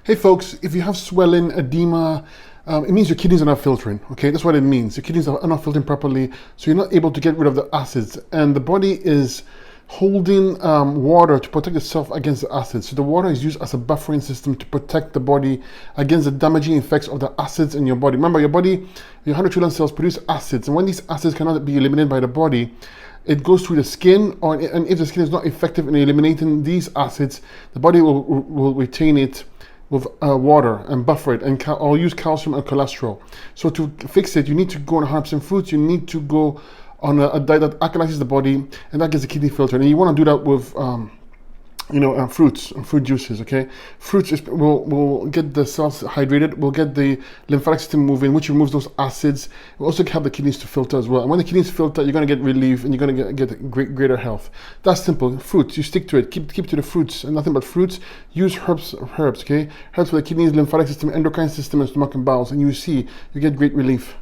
Hey folks, if you have swelling, edema, it means your kidneys are not filtering, okay? That's what it means. Your kidneys are not filtering properly, so you're not able to get rid of the acids. And the body is holding water to protect itself against the acids. So the water is used as a buffering system to protect the body against the damaging effects of the acids in your body. Remember, your body, your 100 trillion cells produce acids, and when these acids cannot be eliminated by the body, it goes through the skin, and if the skin is not effective in eliminating these acids, the body will retain it with water and buffer it, or use calcium and cholesterol. So to fix it, you need to go on 100% fruits. You need to go on a diet that alkalizes the body, and that gets the kidney filtered. And you want to do that with fruits and fruit juices, okay? Fruits will get the cells hydrated, will get the lymphatic system moving, which removes those acids. It will also help the kidneys to filter as well. And when the kidneys filter, you're going to get relief, and you're going to get greater health. That's simple. Fruits, you stick to it. Keep to the fruits and nothing but fruits. Use herbs, okay? Herbs for the kidneys, lymphatic system, endocrine system, and stomach and bowels, and you get great relief.